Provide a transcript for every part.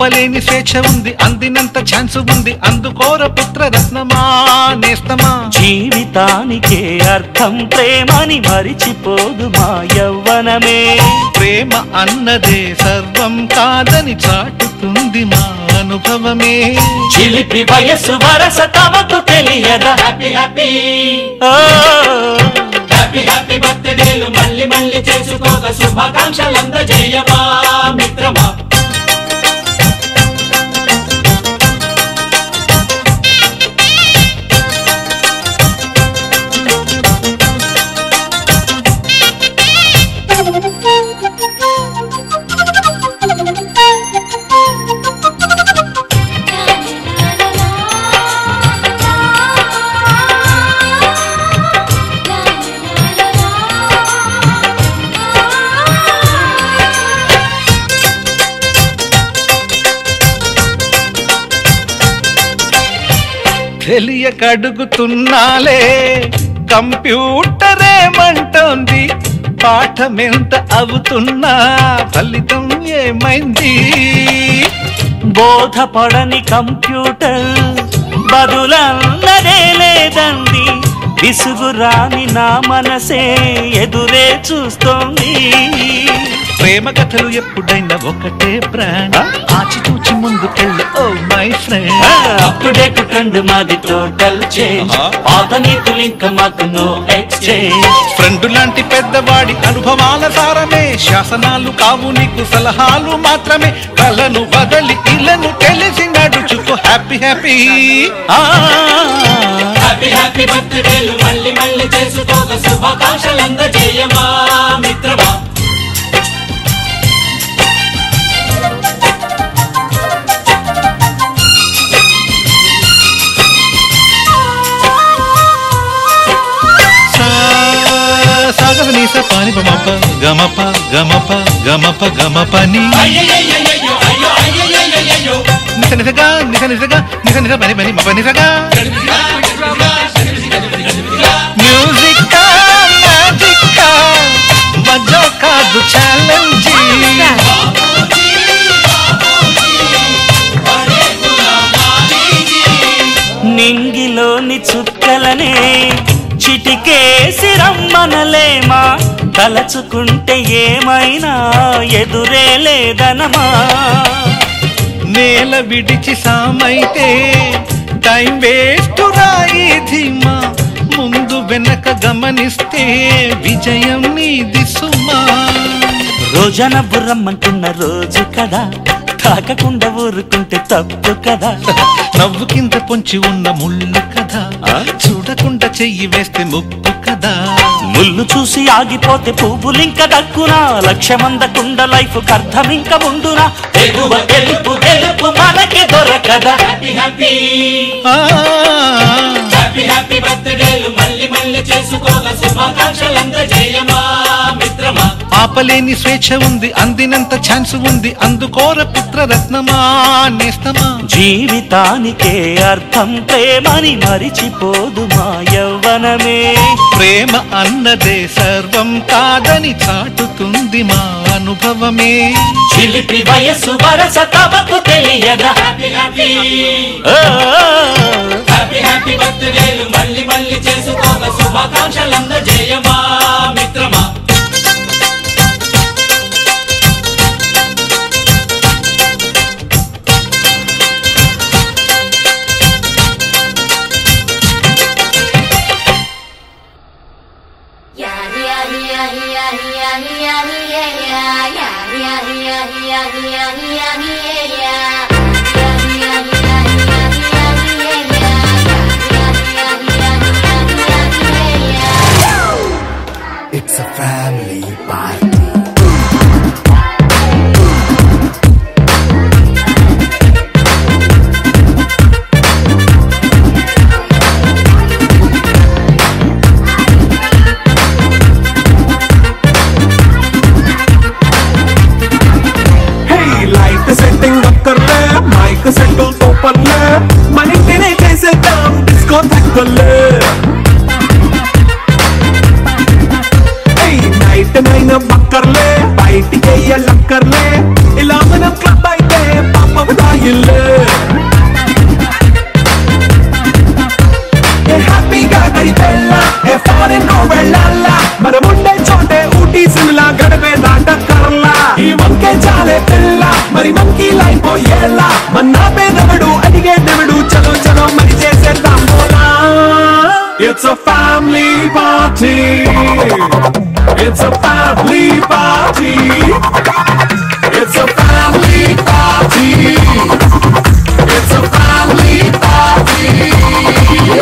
ఆపలేని స్వేచ్ఛ ఉంది, అందినంత ఛాన్స్ ఉంది, అందుకోర పుత్ర రత్నమా నేస్తమా. జీవితానికే అర్థం ప్రేమని మరిచిపోదు మా యవ్వనమే. ప్రేమ అన్నదే సర్వం కాదని చాటుతుంది మా అనుభవమే. చిలిపి వయస్సు వరస తమకు తెలియదా. హ్యాపీ హ్యాపీ హ్యాపీ హ్యాపీ బర్త్డేలు మళ్ళీ మళ్ళీ చేసుకోక శుభాకాంక్షలందజేయమా మిత్రమా. తెలియకడుగుతున్నాలే కంప్యూటరేమంటోంది, పాఠమెంత అవుతున్నా ఫలితం ఏమైంది. బోధపడని కంప్యూటర్ బదులన్నదే లేదండి, విసుగురాని నా మనసే ఎదురే చూస్తోంది. ప్రేమ కథలు ఎప్పుడైనా ఒకటే బ్రాండ్, ఆచితూచి ముందుకెళ్ళి oh my friend. Up to date trend మాది టోటల్ చేంజ్, పాత నీతులు ఇంకా మాకు నో ఎక్స్చేంజ్. ఫ్రెండ్ లాంటి పెద్దవాడి అనుభవాల సారమే, శాసనాలు కావు నీకు సలహాలు మాత్రమే. కలను వదలి ఇలను తెలిసి నడుచుకో హ్యాపీ హ్యాపీ హ్యాపీ హ్యాపీ బర్త్డేలు మళ్ళీ మళ్ళీ చేసుకోక శుభాకాంక్షలందజేయమా మిత్రమా. సాగనీస పాని పమప గమప గమప గమప గమపని నిస నిసగా నిస నిసగా నిస నిస పని పని మప నిసగా. మ్యూజిక్ మ్యాజిక్ మజా కాదు ఛాలెంజ్. నింగిలోని చుక్కలనే చిటికేసి రమ్మనలేమా, తలచుకుంటే ఏమైనా ఎదురే లేదనమా. నేల విడిచి సామైతే టైం వేస్ట్ రాయి ధీమా, ముందు వెనక గమనిస్తే విజయం నీది సుమా. రోజన బుర్రమ్మంటున్న రోజు కదా, తాకకుండా ఊరుకుంటే తప్పు కదా. నవ్వు కింద పొంచి ఉన్న ముళ్ళు కదా, చూడకుండా చెయ్యి వేస్తే ముప్పు కదా. ముళ్ళు చూసి ఆగిపోతే పువ్వులింక దక్కునా, లక్ష్యమందకుండా లైఫ్ అర్థం ఇంక ఉండునా. ఎగువ గెలుపు గెలుపు మనకి దొరకదా. హ్యాపీ హ్యాపీ హ్యాపీ హ్యాపీ బర్త్డేలు మళ్ళీ మళ్ళీ చేసుకోగా శుభాకాంక్షలందజేయమా మిత్రమా. ఆపలేని స్వేచ్ఛ ఉంది, అందినంత ఛాన్స్ ఉంది, అందుకోర పుత్ర రత్నమా నేస్తమా. జీవితానికే అర్థం ప్రేమని మరిచిపోదు మా యవ్వనమే. ప్రేమ అన్నదే సర్వం కాదని చాటుతుంది మా అనుభవమే. చిలిపి వయస్సు వరస తమకు తెలియదా. హ్యాపీ హ్యాపీ హ్యాపీ హ్యాపీ బర్త్డేలు మళ్ళీ మళ్ళీ చేసుకోగా శుభాకాంక్షలందజేయమా మిత్రమా. It's a family party. Hey, light setting up कर ले, mic settle तो पर ले, money तेरे कैसे दाम disco तक कर ले. నైట్ నైన్ బక్కర్లే బయటికి లక్కర్లే ఇలా మనం క్లబ్ అయితే పాప It's a family party. It's a family party. It's a family party. It's a family party.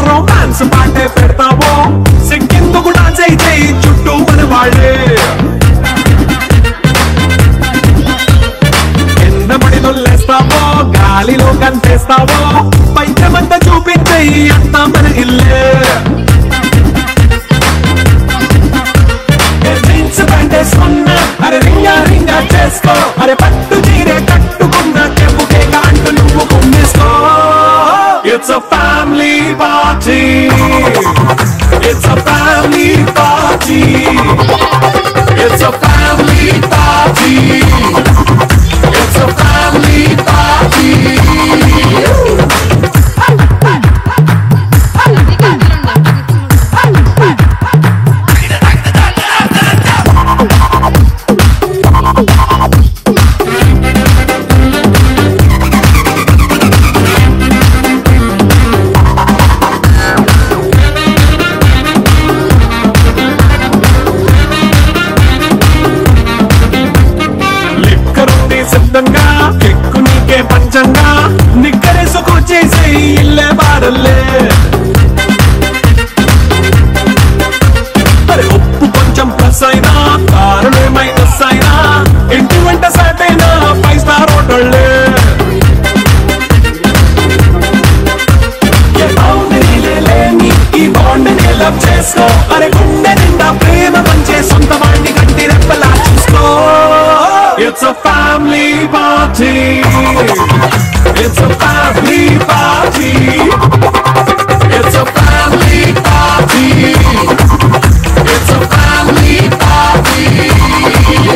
Romance పాటే పెడతావో సిక్కిందుకు డాన్స్ అయితే చుట్టూ మన వాళ్ళే కింద పడి నొల్లేస్తావో గాలిలో కనిపిస్తావో పైకమంతా చూపించే అంతా మన ఇల్లే జీన్స్ ప్యాంటేసుకున్నా అరే రింగా రింగా చేసుకో అరే పట్టు చీరే కట్టుకున్న చెప్పుకే కాంటు నువ్వు కుమ్మేసుకో It's a family party. It's a family party. It's a family party. It's a family party. కెక్కు నీకే పంచంగా నిక్కరేసుకొచ్చేసే ఇల్లే బారల్లే అరే ఉప్పు కొంచెం ప్లస్ అయినా కారణమే మైనస్ అయినా ఇంటి వెంట సెట్ అయినా 5 స్టార్ హోటళ్ళే లేని ఈ బాండ్ ని లవ్ చేసుకో అరే గుండె నిండా ప్రేమ పంచే సొంత వాడిని గట్టి రెప్పలా చూసుకో It's a family party. It's a family party. It's a family party. It's a family party.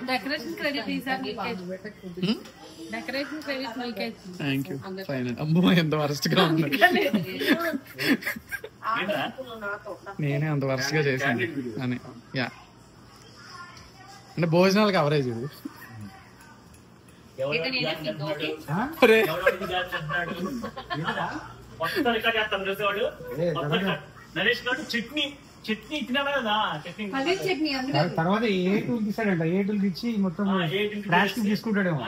Decoration credit is Decoration credit Milkage. Thank you. Fine. అమ్మో ఎంత వరస్ట్ గా ఉంది. నేనే అంత వరస్ట్ గా చేశాను అని. యా. అంటే భోజనాలు కవరేజ్ ఇది. అరే నరేష్ గారు చట్నీ ఇచ్చినాడు కదా చట్నీ తర్వాత ఏ టూల్ తీసాడంట ఏ టూల్ ఇచ్చి మొత్తం ప్లాస్టిక్ తీసుకుంటాడేమో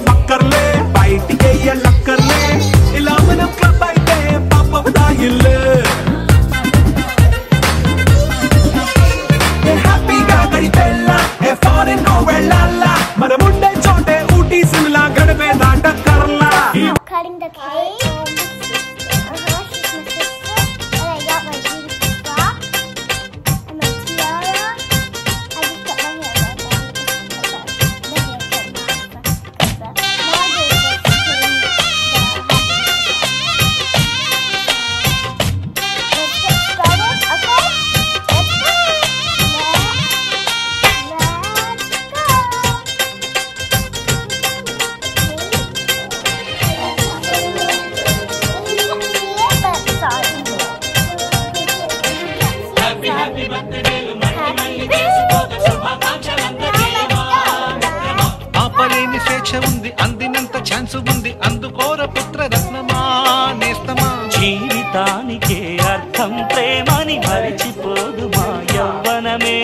బక్కర్లే బయటికి లక్కర్లే ఇలా మనం క్లబ్ అయితే పాప దాయిల్లే హ్యాపీగా గడిపెళ్ళ ఏ ఫారెన్ కో వెళ్ళాల మన ముండే చోటే ఊటీ సిమ్లా గడిపే దాట Karla Cutting the cake. She's my sister. And I got my beautiful frock and my tiara. I just cut my hair right now. Happy birthday to my ఆపలేని స్వేచ్ఛ ఉంది, అందినంత ఛాన్స్ ఉంది, అందుకోర పుత్ర రత్నమా నేస్తమా. జీవితానికే అర్థం ప్రేమని మరిచిపోదు మా యవ్వనమే.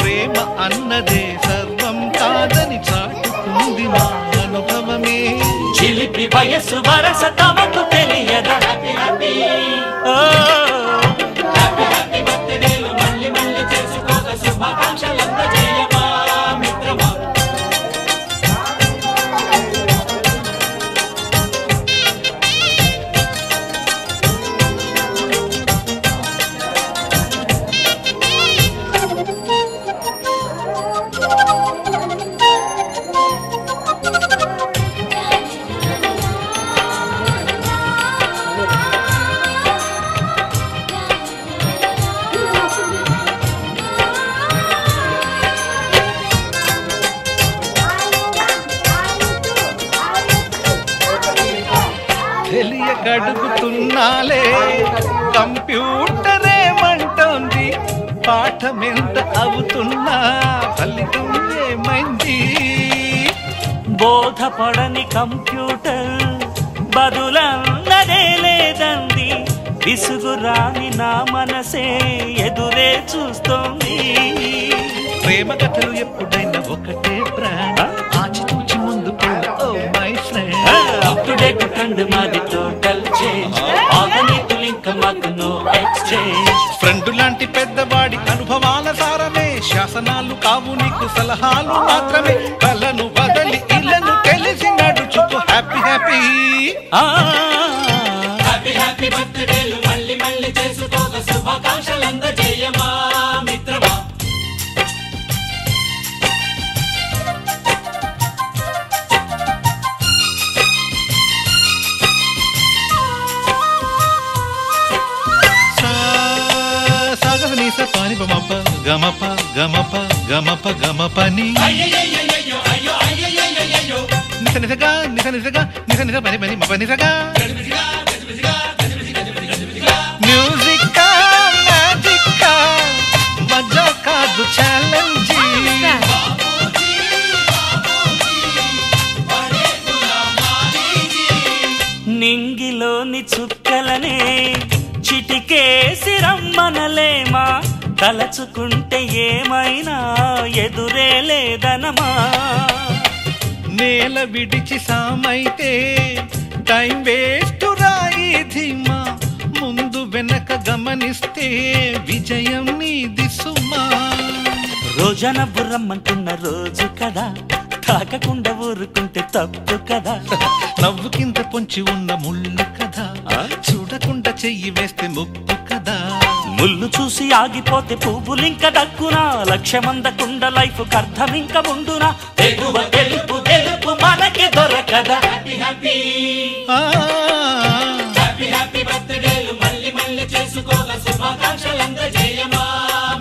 ప్రేమ అన్నదే సర్వం కాదని చాటుతుంది మా అనుభవమే. చిలిపి వయస్సు వరస తమకు తెలియదా. తెలియకడుగుతున్నాలే కంప్యూటరేమంటోంది, పాఠమెంత అవుతున్నా ఫలితం ఏమైంది. బోధపడని కంప్యూటర్ బదులన్నదే లేదంది. విసుగురాని నా మనసే ఎదురే చూస్తోంది. ప్రేమ కథలు ఎప్పుడైనా ఒకటే బ్రాండ్, ఆచితూచి ముందుకు oh my friend. Up to date friend మాది టోటల్ చేంజ్, ఆగనీతులు ఇంకా మాకు నో ఎక్స్చేంజ్. ఫ్రెండ్ లాంటి పెద్దవాడి అనుభవాల సారమే, శాసనాలు కావు నీకు సలహాలు మాత్రమే. కలను వదలి ఇళ్ళను తెలిసి నడుచుకో హ్యాపీ హ్యాపీ. హ్యాపీ హ్యాపీ బర్త్డేలు మళ్ళీ మళ్ళీ చేసుకోక శుభాకాంక్షలందజేయమా మిత్రమా. సాగనీస పాని బమప గమప గమప గమప గమపని నిస నిసగా నిస నిసగా నిస నిస పని పని మప నిసగా. మ్యూజిక్ మ్యాజిక్ మజా కాదు ఛాలెంజ్. నింగిలోని చుక్కలనే చిటికేసి రమ్మనలేమా. తలచుకుంటే ఏమైనా ఎదురే లేదనమా. నేల విడిచి సామైతే టైం వేస్ట్ రాయి ధీమా. ముందు వెనక గమనిస్తే విజయం నీది సుమా. రోజన బుర్రమ్మంటున్న రోజు కదా, తాకకుండా ఊరుకుంటే తప్పు కదా. నవ్వు కింద పొంచి ఉన్న ముళ్ళు కదా, చూడకుండా చెయ్యి వేస్తే ముప్పు కదా. ముళ్ళు చూసి ఆగిపోతే పువ్వులింక దక్కునా. లక్ష్యమందకుండ లైఫ్ అర్థం ఇంక ఉండునా. ఎగువ గెలుపు గెలుపు మనకి దొరకదా. హ్యాపీ హ్యాపీ హ్యాపీ హ్యాపీ బర్త్డేలు మళ్ళీ మళ్ళీ చేసుకోగా శుభాకాంక్షలందజేయమా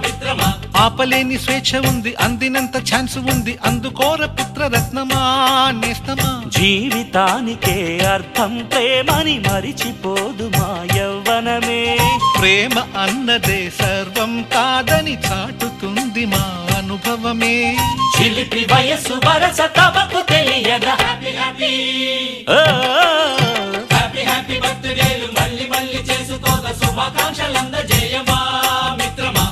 మిత్రమా. ఆపలేని స్వేచ్ఛ ఉంది, అందినంత ఛాన్స్ ఉంది, అందుకోర పుత్ర రత్నమా నేస్తమా. జీవితానికే అర్థం ప్రేమని మరిచిపోదు మా యవ్వనమే. ప్రేమ అన్నదే సర్వం కాదని చాటుతుంది మా అనుభవమే. చిలిపి వయస్సు వరస తమకు తెలియదా. హ్యాపీ హ్యాపీ హ్యాపీ హ్యాపీ బర్త్డేలు మళ్ళీ మళ్ళీ చేసుకోగా శుభాకాంక్షలందజేయమా మిత్రమా.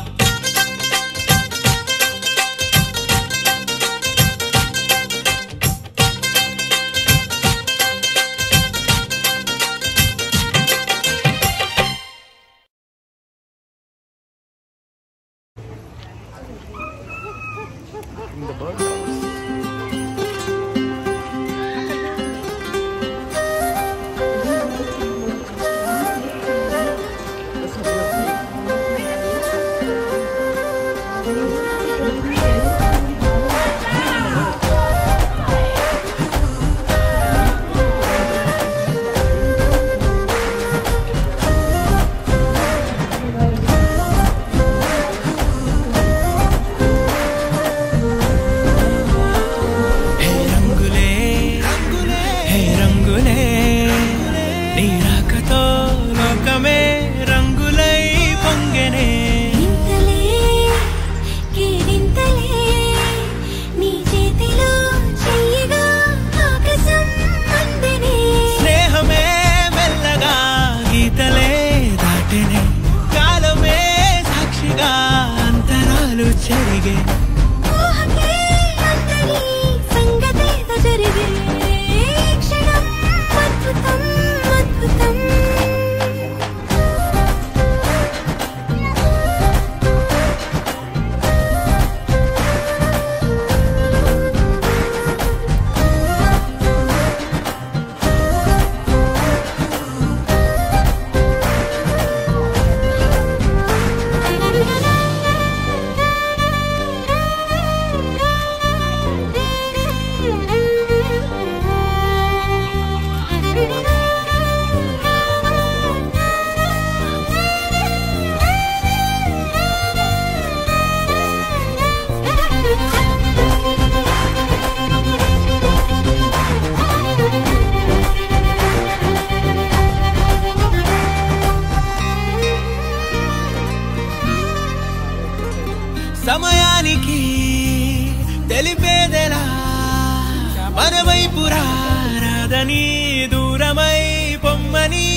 సమయానికి తెలిపేదెలా మన వైపు రాదని దూరమై పొమ్మని